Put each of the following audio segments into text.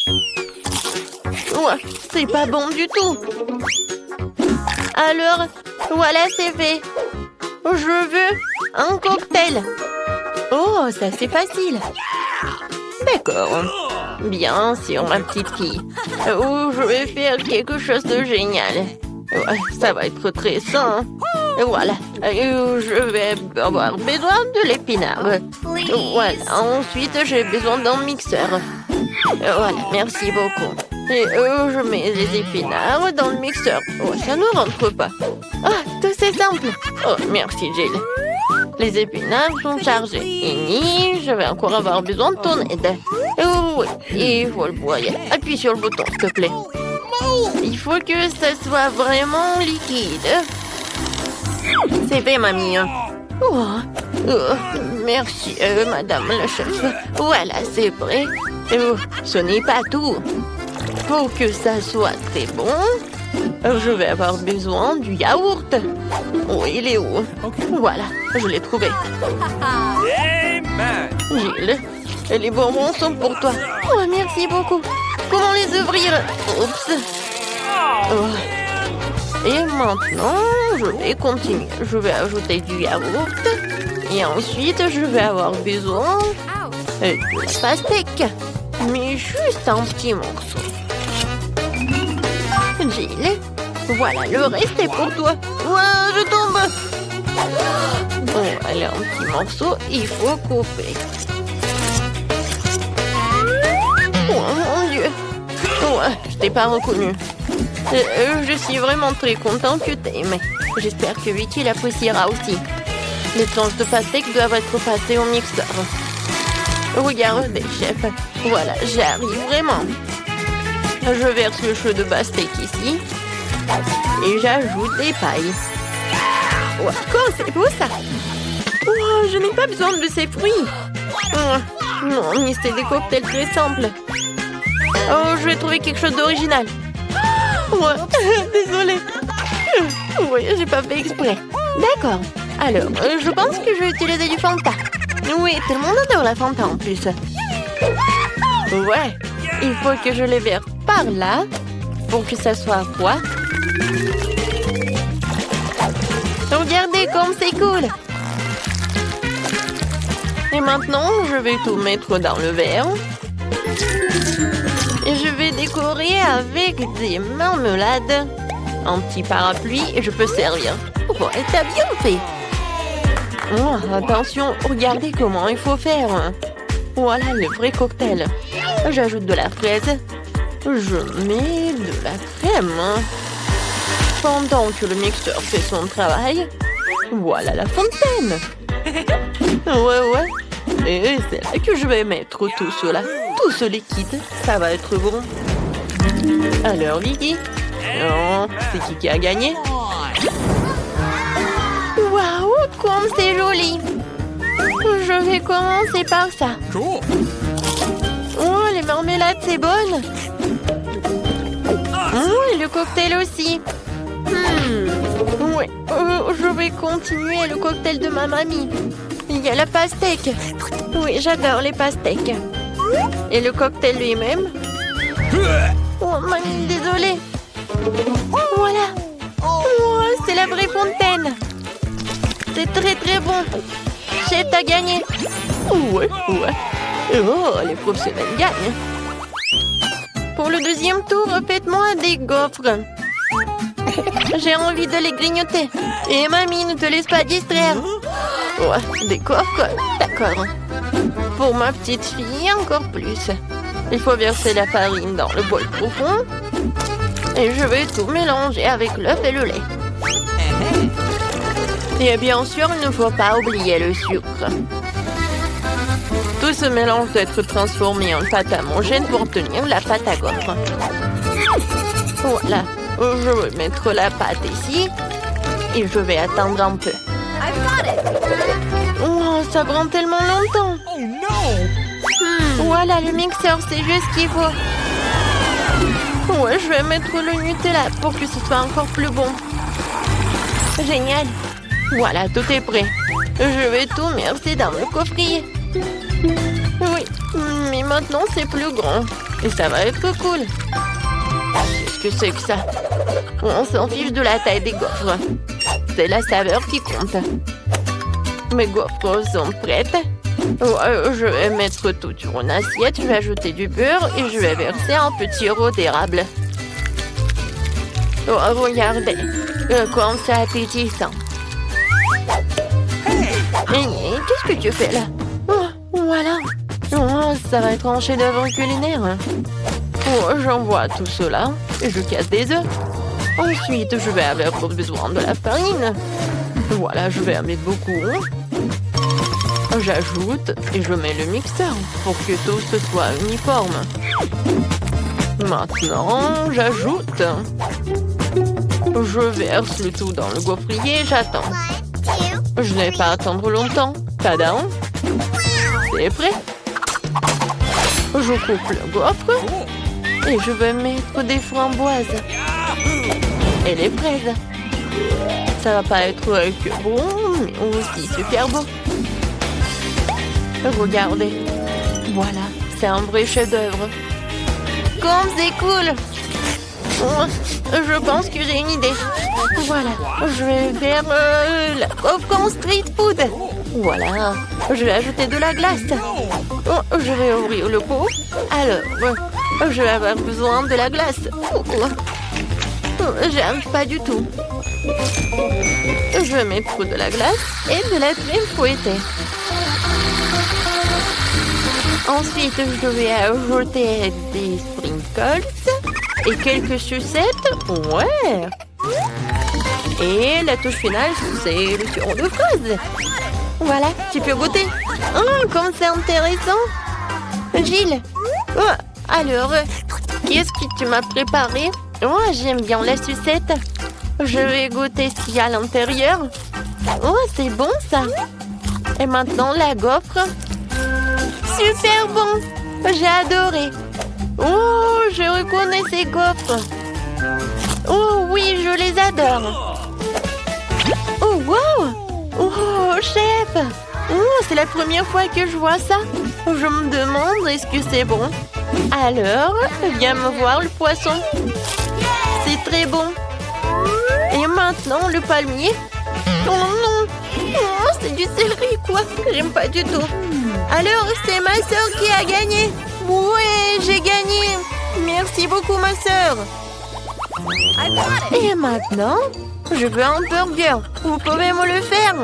Ouais, c'est pas bon du tout. Alors, voilà, c'est fait. Je veux un cocktail. Oh, ça c'est facile. D'accord. Bien sûr, ma petite fille. Oh, je vais faire quelque chose de génial. Ouais, ça va être très sain. Voilà. Je vais avoir besoin de l'épinard. Voilà. Ensuite, j'ai besoin d'un mixeur. Voilà, merci beaucoup. Et je mets les épinards dans le mixeur. Oh, ça ne rentre pas. Ah, tout c'est simple. Oh, merci, Jill. Les épinards sont chargés. Et je vais encore avoir besoin de ton aide. Oh, oui, il faut le broyer. Appuie sur le bouton, s'il te plaît. Il faut que ça soit vraiment liquide. C'est fait, mamie. Oh, merci, madame la chef. Voilà, c'est prêt. Oh, ce n'est pas tout. Pour que ça soit très bon, je vais avoir besoin du yaourt. Oh, il est où? Voilà, je l'ai trouvé. Gilles, les bonbons sont pour toi. Oh, merci beaucoup. Comment les ouvrir? Oups. Oh. Et maintenant, je vais continuer. Je vais ajouter du yaourt. Et ensuite, je vais avoir besoin de pastèque. Mais juste un petit morceau. Jill, voilà, le reste est pour toi. Ouah, je tombe. Bon, allez, un petit morceau, il faut couper. Oh mon Dieu. Ouais, je t'ai pas reconnu. Je suis vraiment très contente que t'aimes. J'espère que Vicky l'appréciera aussi. Les tranches de pastèque doivent être passées au mixeur. Regardez, chef. Voilà, j'arrive vraiment. Je verse le chaud de pastèque ici. Et j'ajoute des pailles. Wow, c'est beau ça. Oh, je n'ai pas besoin de ces fruits. Oh, non, mais c'est des cocktails très simples. Oh, je vais trouver quelque chose d'original. Ouais, désolée. Oui, j'ai pas fait exprès. D'accord. Alors, je pense que je vais utiliser du Fanta. Oui, tout le monde adore la Fanta en plus. Ouais, il faut que je les verse par là pour que ça soit froid. Regardez comme c'est cool. Et maintenant, je vais tout mettre dans le verre. Et je vais décorer avec des marmelades. Un petit parapluie et je peux servir. Oh, et t'as bien fait. Oh, attention, regardez comment il faut faire. Voilà le vrai cocktail. J'ajoute de la fraise. Je mets de la crème. Pendant que le mixeur fait son travail, voilà la fontaine. Ouais. Et c'est là que je vais mettre tout cela. Tout ce liquide, ça va être bon. Alors, Vicky, c'est qui a gagné? Waouh, comme c'est joli! Je vais commencer par ça. Oh, les marmelades, c'est bonne. Oh, et le cocktail aussi. Oui, je vais continuer le cocktail de ma mamie. Il y a la pastèque. Oui, j'adore les pastèques. Et le cocktail lui-même. Oh, mamie, désolée. Voilà. Oh, c'est la vraie fontaine. C'est très très bon. Chef, t'as gagné. Ouais. Oh, les professionnels gagnent. Pour le deuxième tour, faites-moi des gaufres. J'ai envie de les grignoter. Et mamie, ne te laisse pas distraire. Ouais, des gaufres, d'accord. Pour ma petite fille, encore plus. Il faut verser la farine dans le bol profond. Et je vais tout mélanger avec l'œuf et le lait. Et bien sûr, il ne faut pas oublier le sucre. Tout ce mélange doit être transformé en pâte à monger pour tenir la pâte à gaufres. Voilà, je vais mettre la pâte ici et je vais attendre un peu. Oh, ça prend tellement longtemps. Voilà, le mixeur, c'est juste ce qu'il faut. Ouais, je vais mettre le Nutella pour que ce soit encore plus bon. Génial. Voilà, tout est prêt. Je vais tout verser dans le coffrier. Oui, mais maintenant c'est plus grand. Et ça va être cool. Qu'est-ce que c'est que ça? On s'en fiche de la taille des gaufres. C'est la saveur qui compte. Mes gaufres sont prêtes. Je vais mettre tout sur une assiette. Je vais ajouter du beurre et je vais verser un petit sirop d'érable. Oh, regardez, comme c'est appétissant. Qu'est-ce que tu fais là? Oh, voilà. Oh, ça va être un chef-d'œuvre culinaire. Oh, j'envoie tout cela et je casse des œufs. Ensuite, je vais avoir besoin de la farine. Voilà, je vais en mettre beaucoup. J'ajoute et je mets le mixeur pour que tout ce soit uniforme. Maintenant, j'ajoute. Je verse le tout dans le gaufrier et j'attends. Je n'ai pas à attendre longtemps. Tadam! C'est prêt. Je coupe le gaufre et je vais mettre des framboises et les fraises. Ça va pas être que bon, mais aussi super beau. Regardez. Voilà, c'est un vrai chef-d'œuvre. Comme c'est cool! Je pense que j'ai une idée. Voilà, je vais faire la gaufre en street food. Voilà, je vais ajouter de la glace. Je vais ouvrir le pot. Alors, je vais avoir besoin de la glace. J'arrive pas du tout. Je vais mettre de la glace et de la crème fouettée. Ensuite, je vais ajouter des sprinkles et quelques sucettes. Ouais. Et la touche finale, c'est le sirop de fraise. Voilà, tu peux goûter. Oh, comme c'est intéressant. Gilles, alors, qu'est-ce que tu m'as préparé? Oh, j'aime bien la sucette. Je vais goûter ce qu'il y a à l'intérieur. Oh, c'est bon ça. Et maintenant, la gaufre. Super bon. J'ai adoré. Oh, je reconnais ces gaufres. Oh oui, je les adore. Oh, wow. Oh, chef. Oh, c'est la première fois que je vois ça. Je me demande, est-ce que c'est bon? Alors, viens me voir le poisson. C'est très bon. Et maintenant, le palmier. Oh non. Oh, c'est du céleri, quoi. J'aime pas du tout. Alors, c'est ma sœur qui a gagné. Ouais, j'ai gagné. Merci beaucoup, ma sœur. Et maintenant, je veux un burger. Vous pouvez me le faire?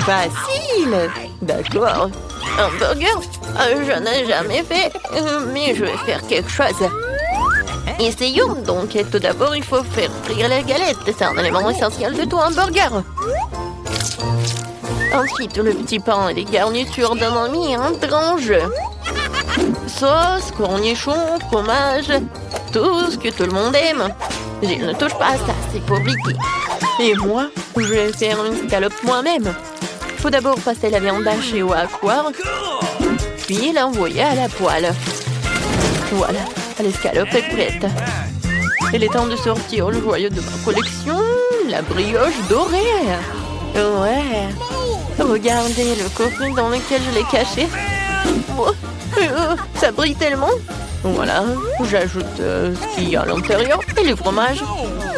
Facile. D'accord. Un burger? Je n'ai jamais fait, mais je vais faire quelque chose. Essayons donc. Tout d'abord, il faut faire frire les galettes. C'est un élément essentiel de tout hamburger. Ensuite, le petit pain et les garnitures de mamie entrent en jeu. Sauce, cornichons, fromage, tout ce que tout le monde aime. Je ne touche pas à ça, c'est compliqué. Et moi, je vais faire une scalope moi-même. Il faut d'abord passer la viande hachée au hachoir, puis l'envoyer à la poêle. Voilà, l'escalope est prête. Il est temps de sortir le joyau de ma collection, la brioche dorée. Ouais. Regardez le coffret dans lequel je l'ai caché. Oh, ça brille tellement. Voilà, j'ajoute ce qu'il y a à l'intérieur et le fromage.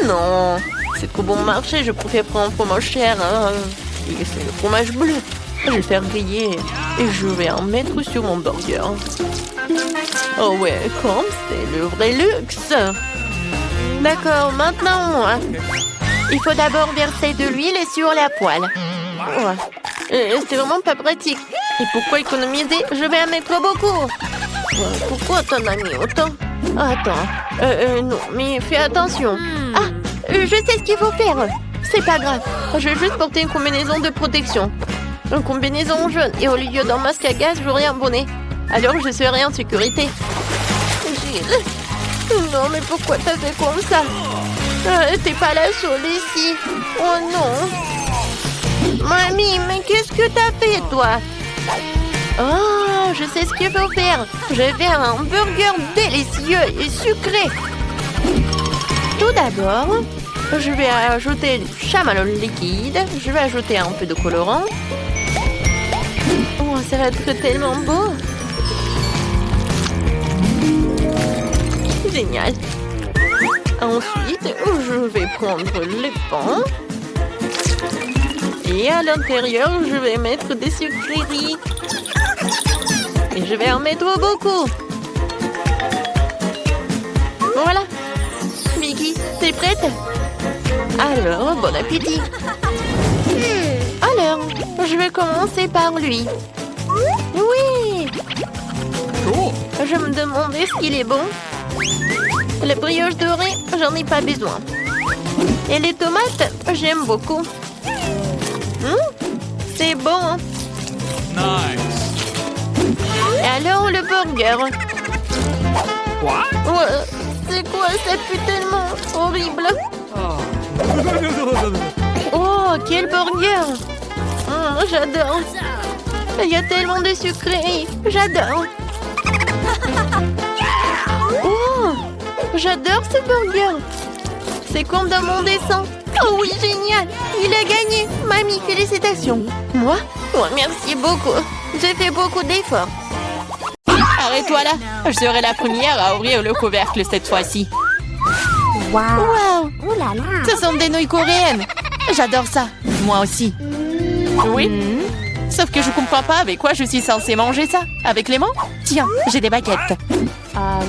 Non, c'est trop bon marché, je préfère prendre un fromage cher. Hein. Et c'est le fromage bleu. Je vais le faire griller et je vais en mettre sur mon burger. Oh ouais, comme c'est le vrai luxe. D'accord, maintenant moi. Il faut d'abord verser de l'huile sur la poêle. Ouais. C'est vraiment pas pratique. Et pourquoi économiser? Je vais en mettre beaucoup. Pourquoi t'en as mis autant? Attends. Non, mais fais attention. Ah, je sais ce qu'il faut faire. C'est pas grave. Je vais juste porter une combinaison de protection. Une combinaison jaune. Et au lieu d'un masque à gaz, j'aurai un bonnet. Alors je serai en sécurité. Gilles. Non, mais pourquoi t'as fait comme ça? T'es pas la seule ici. Oh non. Mamie, mais qu'est-ce que t'as fait, toi? Oh, je sais ce qu'il faut faire. Je vais faire un burger délicieux et sucré. Tout d'abord, je vais ajouter du chamallow liquide. Je vais ajouter un peu de colorant. Oh, ça va être tellement beau. génial. Ensuite, je vais prendre les pains. Et à l'intérieur, je vais mettre des sucreries. Et je vais en mettre beaucoup. Voilà. Vicky, t'es prête? Alors, bon appétit. Alors, je vais commencer par lui. Oui. Je me demandais ce qu'il est bon. La brioche dorée, j'en ai pas besoin. Et les tomates, j'aime beaucoup. C'est bon. Hein? Nice. Et alors, le burger. What? Ouais, c'est quoi? Ça pue tellement horrible. Oh, quel burger. J'adore. Il y a tellement de sucreries. J'adore. Oh, j'adore ce burger. C'est comme dans mon dessin. Oh oui, génial. Il a gagné. Mamie, félicitations. Moi? Oh, merci beaucoup. J'ai fait beaucoup d'efforts. Arrête-toi là. Je serai la première à ouvrir le couvercle cette fois-ci. Wow. Ouh là là. Ce sont des nouilles coréennes. J'adore ça. Moi aussi. Oui. Sauf que je comprends pas avec quoi je suis censée manger ça. Avec les mains? Tiens, j'ai des baguettes. Ah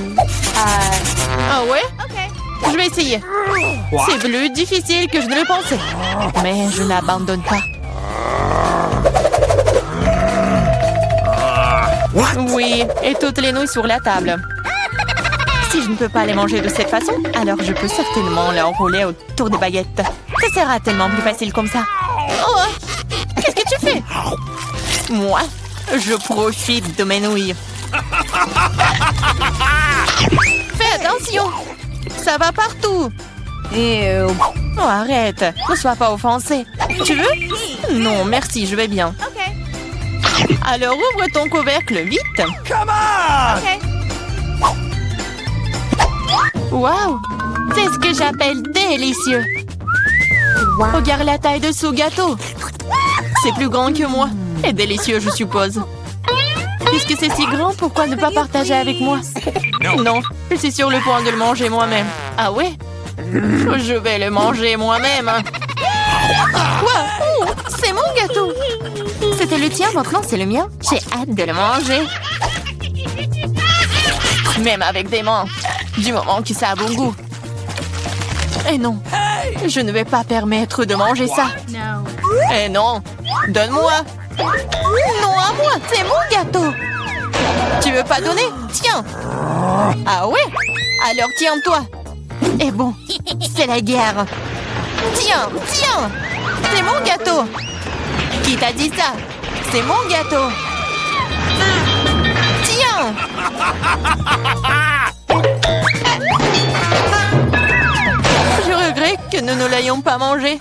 ouais? Je vais essayer. C'est plus difficile que je ne le pensais. Mais je n'abandonne pas. Oui, et toutes les nouilles sur la table. Si je ne peux pas les manger de cette façon, alors je peux certainement les enrouler autour des baguettes. Ça sera tellement plus facile comme ça. Oh, qu'est-ce que tu fais? Moi, je profite de mes nouilles. Fais attention! Ça va partout! Oh, arrête! Ne sois pas offensé. Tu veux? Non, merci, je vais bien. Alors ouvre ton couvercle vite. Come on! Wow! C'est ce que j'appelle délicieux. Regarde la taille de ce gâteau. C'est plus grand que moi. Et délicieux, je suppose. Puisque c'est si grand, pourquoi ne pas partager avec moi? Non, je suis sur le point de le manger moi-même. Ah ouais? Je vais le manger moi-même. Quoi? Oh, c'est mon gâteau. C'était le tien, maintenant c'est le mien. J'ai hâte de le manger. Même avec des mains. Du moment que ça a bon goût. Et non, je ne vais pas permettre de manger ça. Eh non, donne-moi. Non, à moi, c'est mon gâteau. Tu veux pas donner? Tiens. Ah ouais? Alors tiens-toi. Et bon, c'est la guerre. Tiens, tiens. C'est mon gâteau. Qui t'a dit ça? C'est mon gâteau. Tiens. Je regrette que nous ne l'ayons pas mangé.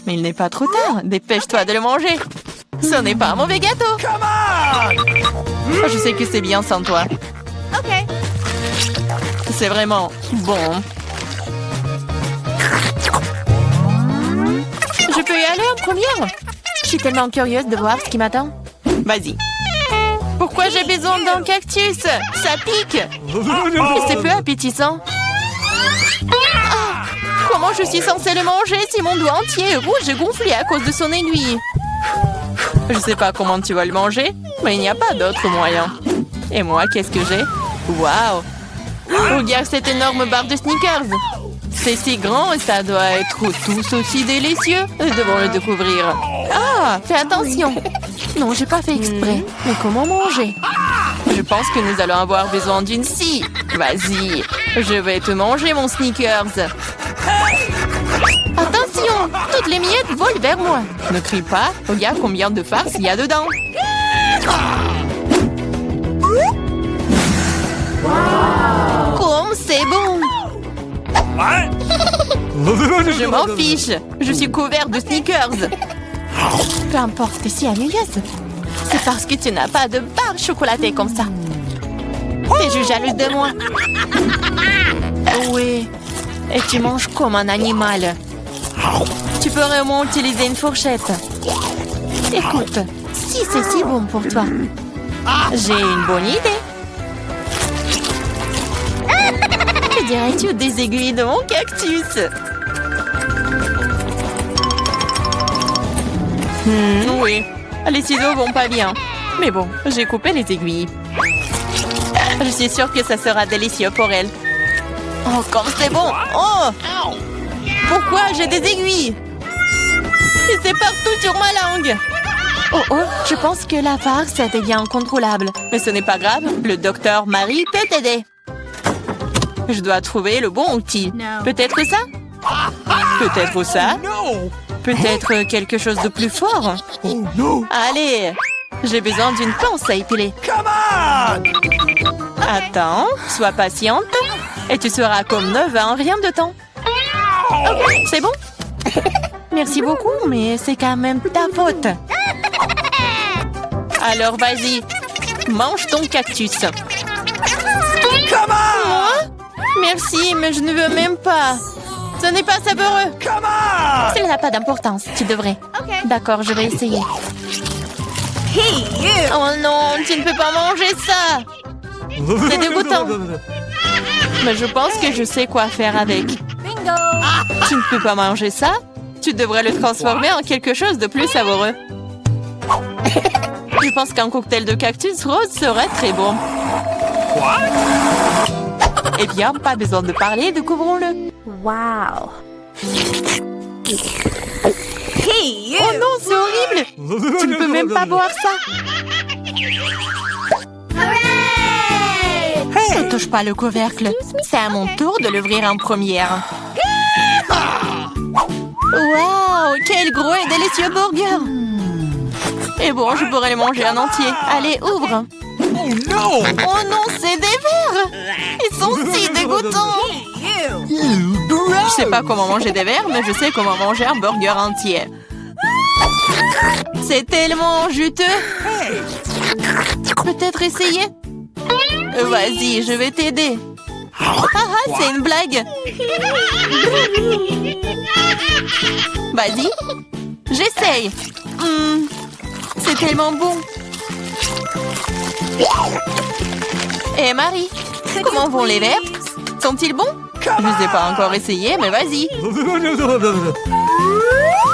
Mais il n'est pas trop tard. Dépêche-toi de le manger. Ce n'est pas un mauvais gâteau. Come on! Je sais que c'est bien sans toi. C'est vraiment bon. Je peux y aller en première? Je suis tellement curieuse de voir ce qui m'attend. Vas-y. Pourquoi j'ai besoin d'un cactus? Ça pique. Et c'est peu appétissant. Ah, comment je suis censée le manger si mon doigt entier est rouge et gonflé à cause de son aiguille? Je sais pas comment tu vas le manger, mais il n'y a pas d'autre moyen. Et moi, qu'est-ce que j'ai? Waouh! Regarde cette énorme barre de Snickers. C'est si grand et ça doit être tous aussi délicieux. Nous devons le découvrir. Ah, fais attention. Non, j'ai pas fait exprès. Mais comment manger? Je pense que nous allons avoir besoin d'une scie. Vas-y, je vais te manger mon Snickers. Attention, toutes les miettes volent vers moi. Ne crie pas, regarde combien de farce il y a dedans. Comme c'est bon. Je m'en fiche. Je suis couvert de Snickers. Peu importe, t'es si ennuyeuse. C'est parce que tu n'as pas de barre chocolatée comme ça. T'es juste jalouse de moi. Oui. Et tu manges comme un animal. Tu pourrais au moins utiliser une fourchette. Écoute, si c'est si bon pour toi, j'ai une bonne idée. Dirais-tu des aiguilles de mon cactus? Oui, les ciseaux vont pas bien. Mais bon, j'ai coupé les aiguilles. Je suis sûre que ça sera délicieux pour elle. Oh, comme c'est bon! Oh! Pourquoi j'ai des aiguilles? Et c'est partout sur ma langue! Oh oh, je pense que la farce devient incontrôlable. Mais ce n'est pas grave, le docteur Marie peut t'aider. Je dois trouver le bon outil. Peut-être ça? Peut-être ça? No! Peut-être quelque chose de plus fort? Oh no! Allez! J'ai besoin d'une pince à épiler. Come on! Attends, sois patiente. Et tu seras comme neuve en rien de temps. Ok, c'est bon? Merci beaucoup, mais c'est quand même ta faute. Alors vas-y, mange ton cactus. Come on! Moi? Merci, mais je ne veux même pas. Ce n'est pas savoureux. Come on! Cela n'a pas d'importance, tu devrais. D'accord, je vais essayer. Oh non, tu ne peux pas manger ça. C'est dégoûtant. Mais je pense que je sais quoi faire avec. Tu ne peux pas manger ça? Tu devrais le transformer en quelque chose de plus savoureux. Je pense qu'un cocktail de cactus rose serait très bon. What? Eh bien, pas besoin de parler, découvrons-le. Wow. Oh non, c'est horrible! Tu ne peux même pas boire ça! Ne touche pas le couvercle. C'est à mon tour de l'ouvrir en première. Waouh! Quel gros et délicieux burger! Et bon, je pourrais les manger en entier. Allez, ouvre! Oh no! Oh non, c'est des vers! Ils sont si dégoûtants! Je sais pas comment manger des vers, mais je sais comment manger un burger entier. C'est tellement juteux. Peut-être essayer? Vas-y, je vais t'aider. Ah ah, c'est une blague. Vas-y, j'essaye. C'est tellement bon. Et Marie, comment vont les verres? Sont-ils bons? Je ne les ai pas encore essayés, mais vas-y.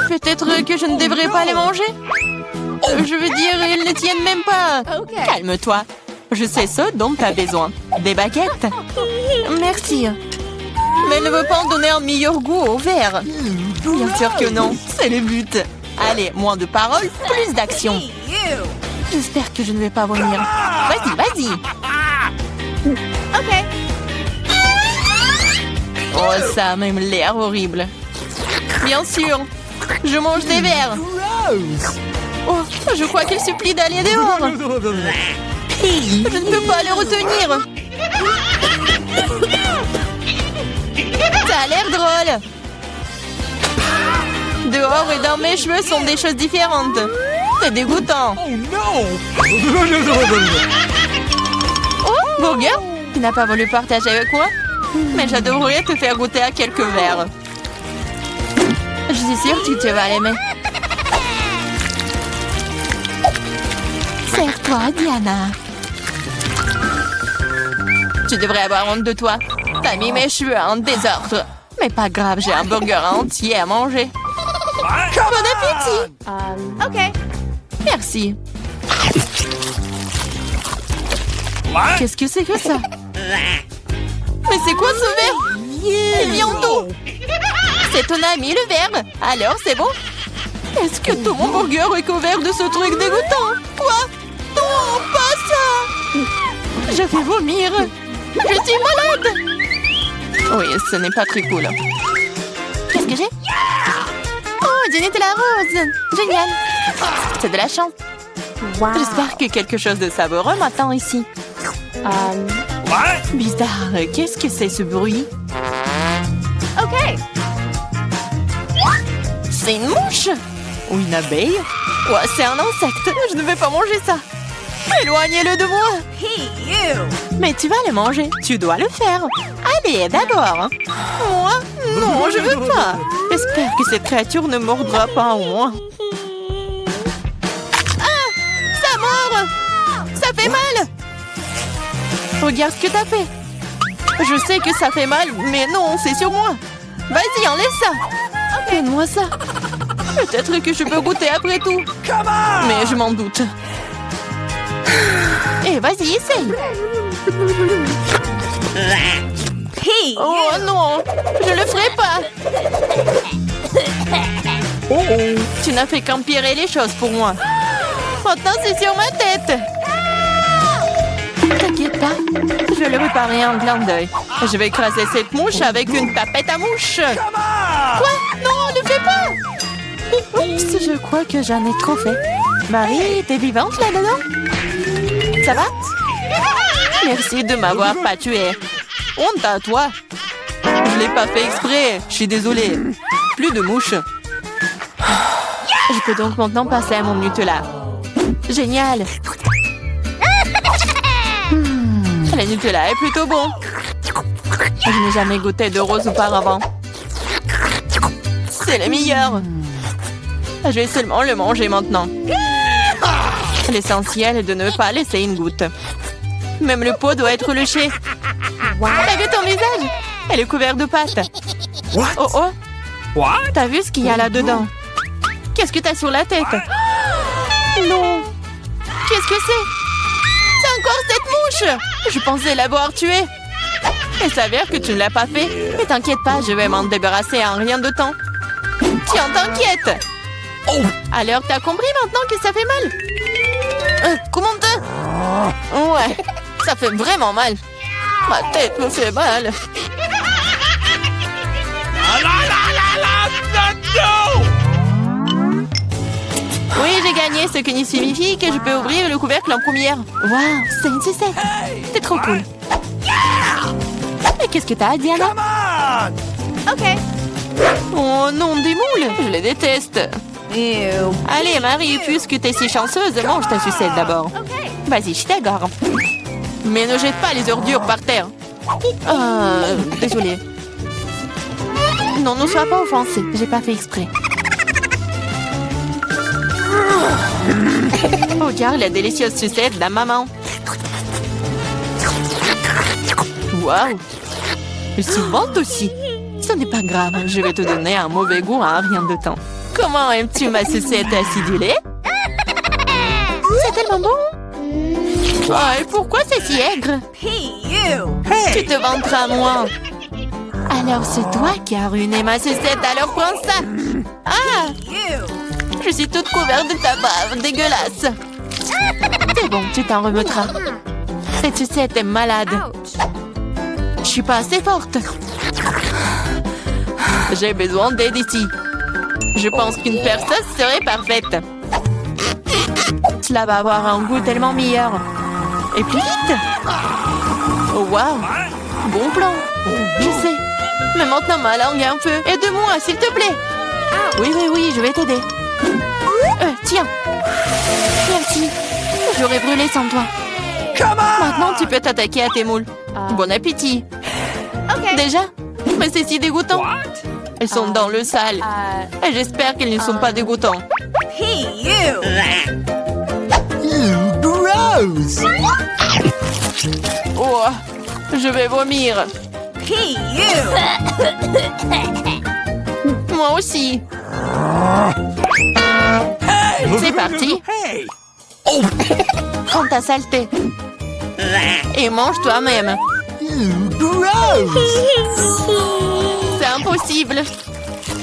Peut-être que je ne devrais pas les manger. Je veux dire, ils ne tiennent même pas. Calme-toi. Je sais ce dont tu as besoin. Des baguettes. Merci. Mais ne veux pas en donner un meilleur goût au verre. Bien sûr que non. C'est le but. Allez, moins de paroles, plus d'action. J'espère que je ne vais pas vomir. Vas-y, vas-y. Ok. Oh, ça a même l'air horrible. Bien sûr. Je mange des verres. Oh, je crois qu'il supplie d'aller dehors. Je ne peux pas le retenir. Ça a l'air drôle. Dehors et dans mes cheveux sont des choses différentes. C'est dégoûtant. Oh no! Oh, burger, tu n'as pas voulu partager avec moi? Mais j'adorerais te faire goûter à quelques verres. Je suis sûre que tu vas l'aimer. Serre-toi, Diana. Tu devrais avoir honte de toi. T'as mis mes cheveux en désordre. Mais pas grave, j'ai un burger entier à manger. Bon appétit! Ok. Merci. What? Qu'est-ce que c'est que ça? Mais c'est quoi ce verre? Il vient d'où? C'est ton ami le verre. Alors c'est bon? Est-ce que tout mon burger est couvert de ce truc dégoûtant? Quoi? Non, pas ça! Je vais vomir. Je suis malade. Oui, ce n'est pas très cool. Qu'est-ce que j'ai? Oh, du Nutella rose. Génial. C'est de la chance. Wow. J'espère que quelque chose de savoureux m'attend ici. What? Bizarre, qu'est-ce que c'est ce bruit? Ok. C'est une mouche? Ou une abeille? Ouais, c'est un insecte. Je ne vais pas manger ça. Éloignez-le de moi. Mais tu vas le manger. Tu dois le faire. Allez, d'abord. Moi? Non, je veux pas. J'espère que cette créature ne mordra pas en moi. Ah! Ça mord! Ça fait mal! Regarde ce que t'as fait. Je sais que ça fait mal, mais non, c'est sur moi. Vas-y, enlève ça. Donne-moi ça. Peut-être que je peux goûter après tout. Come on! Mais je m'en doute. Eh, vas-y, essaye. Oh non, je le ferai pas. Tu n'as fait qu'empirer les choses pour moi. Maintenant, c'est sur ma tête. T'inquiète pas, je vais le réparer en clin d'œil. Je vais écraser cette mouche avec une tapette à mouche. Quoi? Non, ne fais pas. Oups, je crois que j'en ai trop fait. Marie, t'es vivante là-dedans? Ça va? Merci de m'avoir pas tué. Honte à toi. Je l'ai pas fait exprès. Je suis désolée. Plus de mouches. Je peux donc maintenant passer à mon Nutella. Génial. Le Nutella est plutôt bon. Je n'ai jamais goûté de rose auparavant. C'est le meilleur. Je vais seulement le manger maintenant. L'essentiel est de ne pas laisser une goutte. Même le pot doit être léché. T'as vu ton visage? Elle est couverte de pâte. What? Oh oh, What? t'as vu ce qu'il y a là-dedans? Qu'est-ce que t'as sur la tête? Non. Qu'est-ce que c'est? C'est encore cette mouche! Je pensais l'avoir tuée. Il s'avère que tu ne l'as pas fait. Mais t'inquiète pas, je vais m'en débarrasser en rien de temps. Tiens, t'inquiète. Oh! Alors, t'as compris maintenant que ça fait mal? Comment t'as? Ouais, ça fait vraiment mal. Ma tête me fait mal. No! Oui, j'ai gagné, ce qui signifie que je peux ouvrir le couvercle en première. Waouh, c'est une sucette. C'est trop cool. Mais qu'est-ce que t'as, Diana? Come on! Okay. Oh non, des moules. Je les déteste. Ew. Allez, Marie, puisque t'es si chanceuse, mange ta sucette d'abord. Okay. Vas-y, je t'agarre. Mais ne jette pas les ordures par terre. Désolée. Non, ne sois pas offensée. J'ai pas fait exprès. Regarde la délicieuse sucette de la maman. Waouh! Elle se vante aussi. Ce n'est pas grave, je vais te donner un mauvais goût en rien de temps. Comment aimes-tu ma sucette acidulée? C'est tellement bon! Ah, et pourquoi c'est si aigre? Tu te vanteras, moi. Alors c'est toi qui as ruiné ma sucette, alors prends ça. Ah! Je suis toute couverte de ta bave, dégueulasse. C'est bon, tu t'en remettras. Cette sucette est malade. Je suis pas assez forte. J'ai besoin d'aide ici. Je pense qu'une perceuse serait parfaite. Cela va avoir un goût tellement meilleur. Et plus vite. Oh, waouh. Bon plan. Je sais. Mais maintenant ma langue est un peu. Aide-moi, s'il te plaît. Oui, je vais t'aider. Tiens. Merci. J'aurais brûlé sans toi. Maintenant, tu peux t'attaquer à tes moules. Bon appétit. Okay. Déjà? Mais c'est si dégoûtant. What? Elles sont dans le sale. Et j'espère qu'elles ne sont pas dégoûtants. Gross! Oh, je vais vomir. Moi aussi. C'est parti. Hey! Prends ta saleté. Et mange toi-même. Gross! C'est impossible.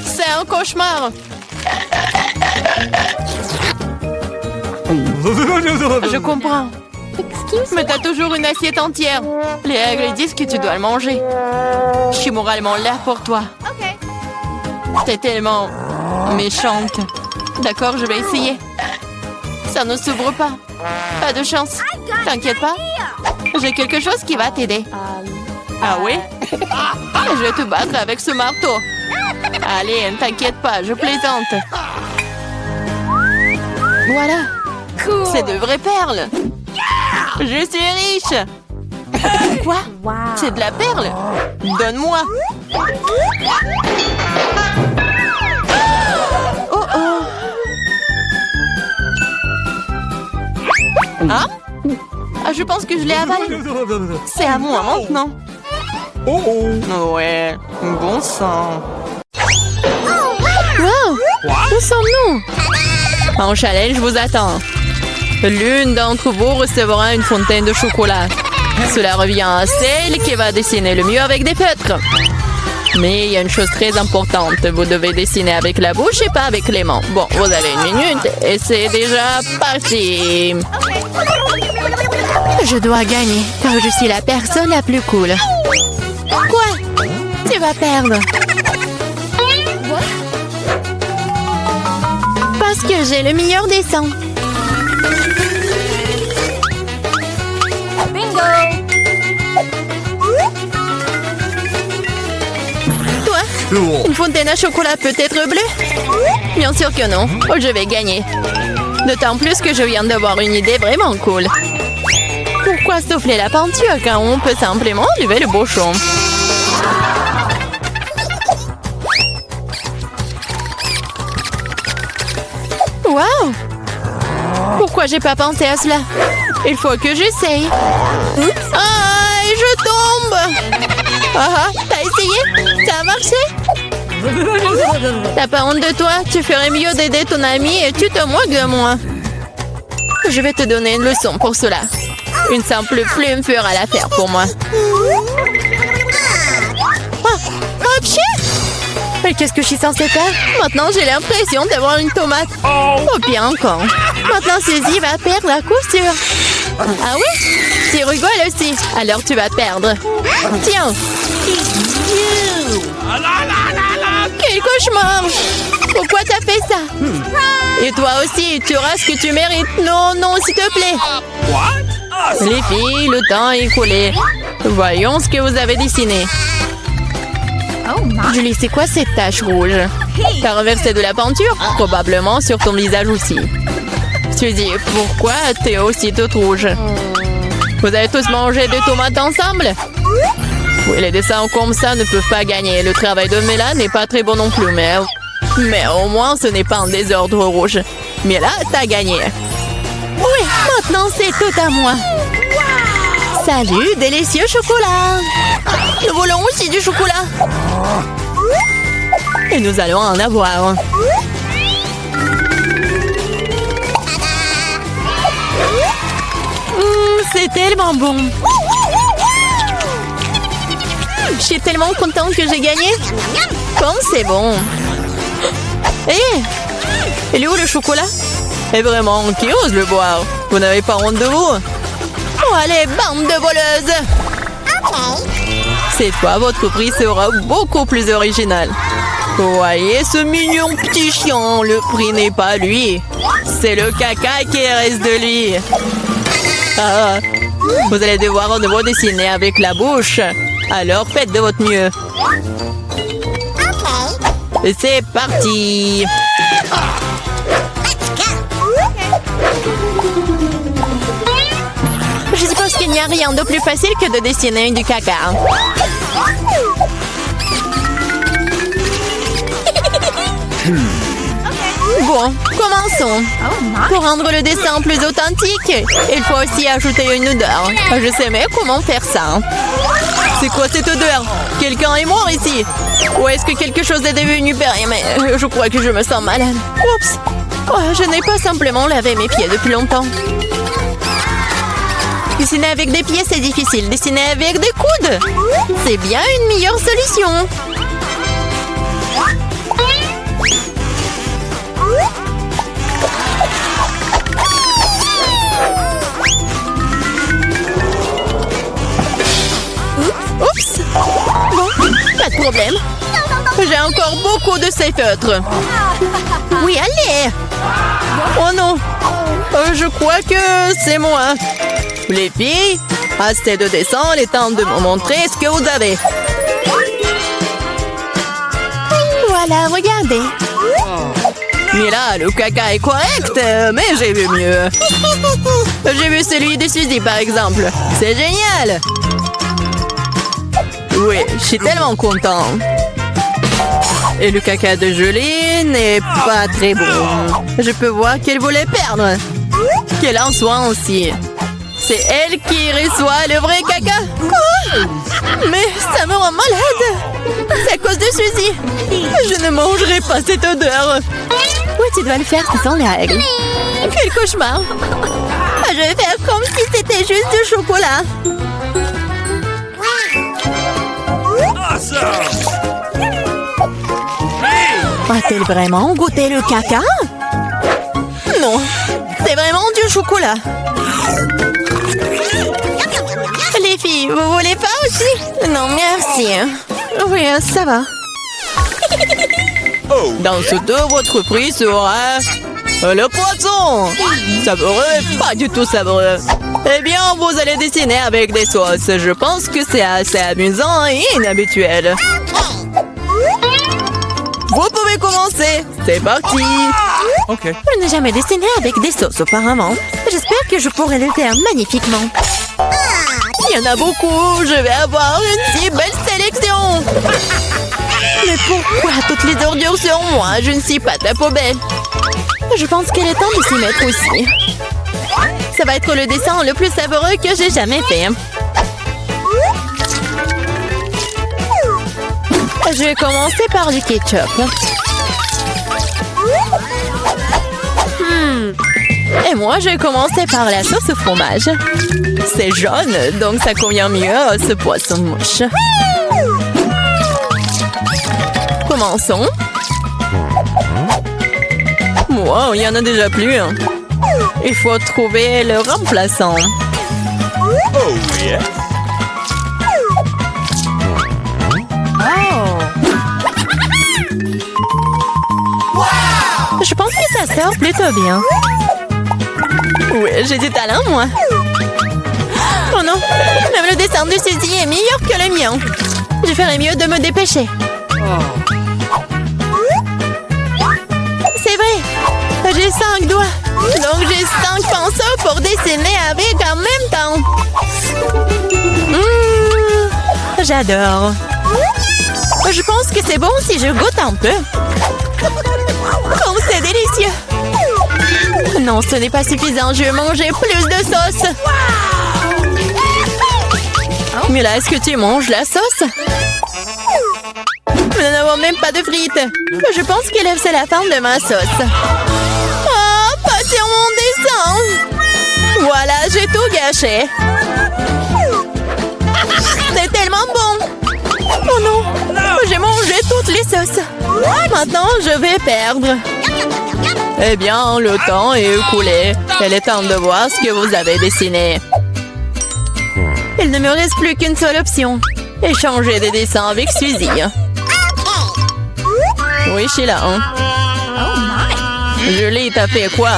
C'est un cauchemar. Je comprends. Mais t'as toujours une assiette entière. Les règles disent que tu dois le manger. Je suis moralement là pour toi. Okay. T'es tellement méchante. D'accord, je vais essayer. Ça ne s'ouvre pas. Pas de chance. T'inquiète pas. J'ai quelque chose qui va t'aider. Ah oui? Je vais te battre avec ce marteau. Allez, ne t'inquiète pas, je plaisante. Voilà. C'est de vraies perles. Je suis riche. Quoi? Wow. C'est de la perle? Donne-moi. Oh oh. Ah, je pense que je l'ai avalé. C'est à moi maintenant. Ouais, bon sang. Wow! Où sommes-nous? En challenge vous attend. L'une d'entre vous recevra une fontaine de chocolat. Cela revient à celle qui va dessiner le mieux avec des feutres. Mais il y a une chose très importante. Vous devez dessiner avec la bouche et pas avec les mains. Bon, vous avez 1 minute et c'est déjà parti. Je dois gagner car je suis la personne la plus cool. Quoi? Tu vas perdre. Parce que j'ai le meilleur dessin. Bingo! Toi, Cool. une fontaine à chocolat peut être bleue? Bien sûr que non. Oh, je vais gagner. D'autant plus que je viens d'avoir une idée vraiment cool. Pourquoi souffler la peinture quand on peut simplement enlever le bouchon? Wow! Pourquoi j'ai pas pensé à cela? Il faut que j'essaye. Ah, et je tombe! Ah, t'as essayé? Ça a marché? T'as pas honte de toi? Tu ferais mieux d'aider ton ami et tu te moques de moi. Je vais te donner une leçon pour cela. Une simple plume fera l'affaire pour moi. Ah, pchit! Mais qu'est-ce que je suis censée faire? Maintenant, j'ai l'impression d'avoir une tomate. Oh, bien encore. Maintenant, Suzy va perdre la couture. Ah oui? Tu rigoles aussi. Alors, tu vas perdre. Tiens. Quel cauchemar! Pourquoi t'as fait ça? Et toi aussi, tu auras ce que tu mérites. Non, non, s'il te plaît. Les filles, le temps est écoulé. Voyons ce que vous avez dessiné. Oh my! Julie, c'est quoi cette tache rouge? T'as renversé de la peinture? Probablement sur ton visage aussi. Suzy, pourquoi t'es aussi toute rouge? Vous avez tous mangé des tomates ensemble? Oui, les dessins comme ça ne peuvent pas gagner. Le travail de Mela n'est pas très bon non plus, mais au moins ce n'est pas un désordre rouge. Mais là, t'as gagné. Oui, maintenant c'est tout à moi. Salut, délicieux chocolat. Nous voulons aussi du chocolat. Et nous allons en avoir. C'est tellement bon. Je suis tellement contente que j'ai gagné. Comme c'est bon. Hé, il est où le chocolat? Et vraiment, qui ose le boire? Vous n'avez pas honte de vous? Oh, allez, bande de voleuses! Cette fois, votre prix sera beaucoup plus original. Voyez ce mignon petit chien, le prix n'est pas lui. C'est le caca qui reste de lui. Ah, vous allez devoir de nouveau dessiner avec la bouche. Alors faites de votre mieux. Et c'est parti. Je suppose qu'il n'y a rien de plus facile que de dessiner du caca. Bon, commençons. Oh my! Pour rendre le dessin plus authentique, il faut aussi ajouter une odeur. Je sais mais comment faire ça. C'est quoi cette odeur? Quelqu'un est mort ici? Ou est-ce que quelque chose est devenu périmé? Je crois que je me sens malade. Oups! Oh, je n'ai pas simplement lavé mes pieds depuis longtemps. Dessiner avec des pieds, c'est difficile. Dessiner avec des coudes, c'est bien une meilleure solution. Oups! Bon, pas de problème. J'ai encore beaucoup de ces feutres. Oui, allez! Oh non! Je crois que c'est moi. Les filles, assez de dessin, il est temps de me montrer ce que vous avez. Voilà, regardez. Mais là, le caca est correct, mais j'ai vu mieux. J'ai vu celui de Suzy, par exemple. C'est génial! Oui, je suis tellement content. Et le caca de Julie n'est pas très bon. Je peux voir qu'elle voulait perdre. Qu'elle en soit aussi. C'est elle qui reçoit le vrai caca. Quoi? Mais ça me rend malade. C'est à cause de Suzy. Je ne mangerai pas cette odeur. Oui, tu dois le faire, ce sont les règles. Quel cauchemar. Je vais faire comme si c'était juste du chocolat. Awesome! A-t-elle vraiment goûté le caca? Non, c'est vraiment du chocolat. Les filles, vous voulez pas aussi? Non, merci. Oui, ça va. Oh! Dans ce dos, votre prix sera... le poisson! Savoureux, pas du tout savoureux. Eh bien, vous allez dessiner avec des sauces. Je pense que c'est assez amusant et inhabituel. Vous pouvez commencer. C'est parti. OK. Je n'ai jamais dessiné avec des sauces auparavant. J'espère que je pourrai le faire magnifiquement. Il y en a beaucoup. Je vais avoir une si belle sélection. Mais pourquoi toutes les ordures sur moi? Je ne suis pas de la poubelle. Je pense qu'il est temps de s'y mettre aussi. Ça va être le dessin le plus savoureux que j'ai jamais fait. Je vais commencer par du ketchup. Et moi, je vais commencer par la sauce au fromage. C'est jaune, donc ça convient mieux à ce poisson mouche. Commençons. Wow, il y en a déjà plus. Il faut trouver le remplaçant. Oh, yeah. Je pense que ça sort plutôt bien. Oui, j'ai du talent, moi. Oh non, même le dessin de Suzy est meilleur que le mien. Je ferais mieux de me dépêcher. C'est vrai, j'ai 5 doigts. Donc j'ai 5 pinceaux pour dessiner avec en même temps. J'adore. Je pense que c'est bon si je goûte un peu. Oh, c'est délicieux. Non, ce n'est pas suffisant. Je vais manger plus de sauce. Mais là, est-ce que tu manges la sauce? Nous n'avons même pas de frites. Je pense que c'est la fin de ma sauce. Oh, pas sur mon dessin. Voilà, j'ai tout gâché. C'est tellement bon. Oh non, j'ai mangé toutes les sauces. Maintenant, je vais perdre. Eh bien, le temps est écoulé. Il est temps de voir ce que vous avez dessiné. Il ne me reste plus qu'une seule option. Échanger des dessins avec Suzy. Oui, Sheila. Julie, t'as fait quoi?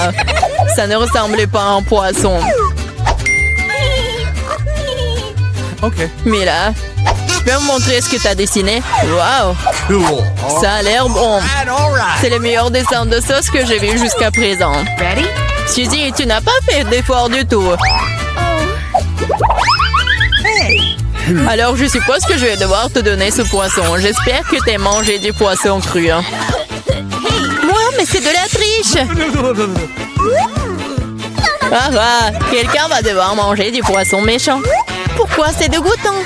Ça ne ressemblait pas à un poisson. OK. Mila, tu peux me montrer ce que t'as dessiné? Wow! Cool. Ça a l'air bon. All right. C'est le meilleur dessin de sauce que j'ai vu jusqu'à présent. Ready? Suzy, tu n'as pas fait d'effort du tout. Alors, je suppose que je vais devoir te donner ce poisson. J'espère que t'as mangé du poisson cru. Hein. Moi, mais c'est de la triche! Ah, quelqu'un va devoir manger du poisson méchant. Pourquoi c'est dégoûtant?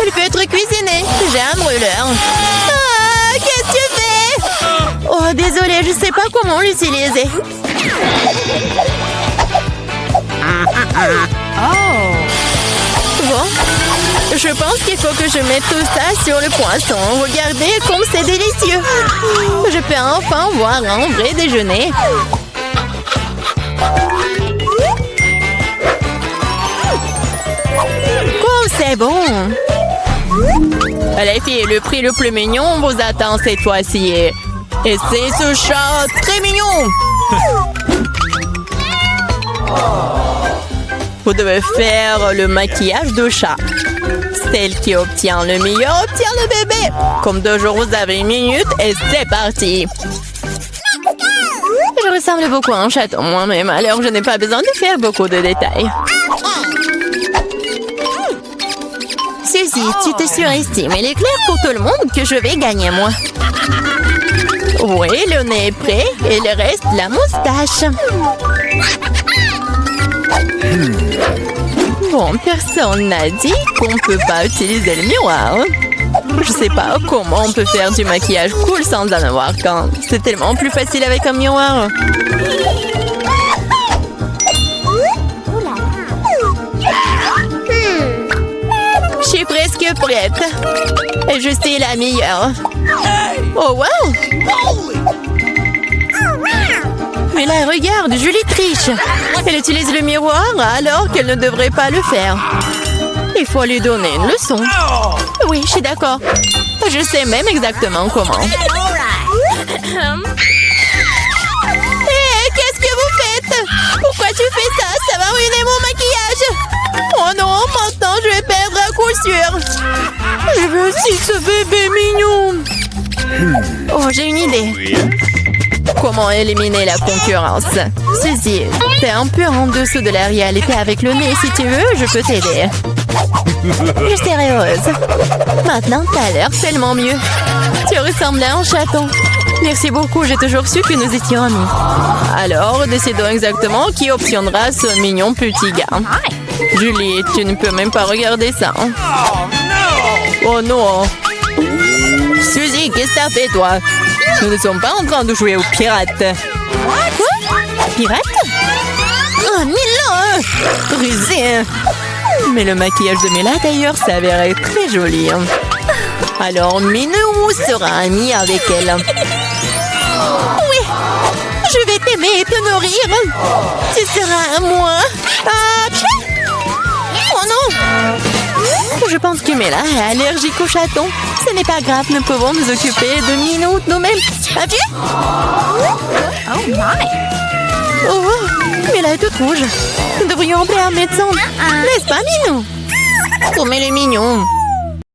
Il peut être cuisiné. J'ai un brûleur. Ah, qu'est-ce que tu fais? Oh, désolée, je sais pas comment l'utiliser. Bon, je pense qu'il faut que je mette tout ça sur le poisson. Regardez comme c'est délicieux. Je peux enfin voir un vrai déjeuner. Oh, c'est bon. Les filles, le prix le plus mignon vous attend cette fois-ci. Et c'est ce chat très mignon. Vous devez faire le maquillage de chat. Celle qui obtient le meilleur obtient le bébé. Comme toujours, vous avez 1 minute et c'est parti. Je ressemble beaucoup à un chaton moi-même, alors je n'ai pas besoin de faire beaucoup de détails. Suzy, tu te surestimes. Il est clair pour tout le monde que je vais gagner, moi. Oui, le nez est prêt et il reste la moustache. Bon, personne n'a dit qu'on peut pas utiliser le miroir. Je sais pas comment on peut faire du maquillage cool sans en avoir qu'un. C'est tellement plus facile avec un miroir. Je suis presque prête. Et je sais la meilleure. Oh, wow! Mais là, regarde, Julie triche. Elle utilise le miroir alors qu'elle ne devrait pas le faire. Il faut lui donner une leçon. Oui, je suis d'accord. Je sais même exactement comment. Hé, qu'est-ce que vous faites? Pourquoi tu fais ça? Ça va ruiner mon maquillage. Oh non, maintenant je vais perdre à coup sûr. Je veux aussi ce bébé mignon. Oh, j'ai une idée. Comment éliminer la concurrence? Suzy, t'es un peu en dessous de la réalité avec le nez. Si tu veux, je peux t'aider. Je serai heureuse. Maintenant, t'as l'air tellement mieux. Tu ressembles à un chaton. Merci beaucoup, j'ai toujours su que nous étions amis. Alors, décidons exactement qui obtiendra ce mignon petit gars. Julie, tu ne peux même pas regarder ça. Oh non. Suzy, qu'est-ce que t'as fait, toi? Nous ne sommes pas en train de jouer aux pirates. Quoi? Pirates? Oh, Mila! Rusé! Mais le maquillage de Mila, d'ailleurs, s'avérait très joli. Alors, Minou sera amie avec elle. Oui! Je vais t'aimer et te nourrir. Tu seras à moi. Oh non! Je pense que Mila est allergique aux chatons. Ce n'est pas grave, nous pouvons nous occuper de Minou nous-mêmes. Adieu! Oh my! Oh, Mila est toute rouge. Nous devrions appeler un médecin. N'est-ce pas, Minou? Oh, mais le mignon.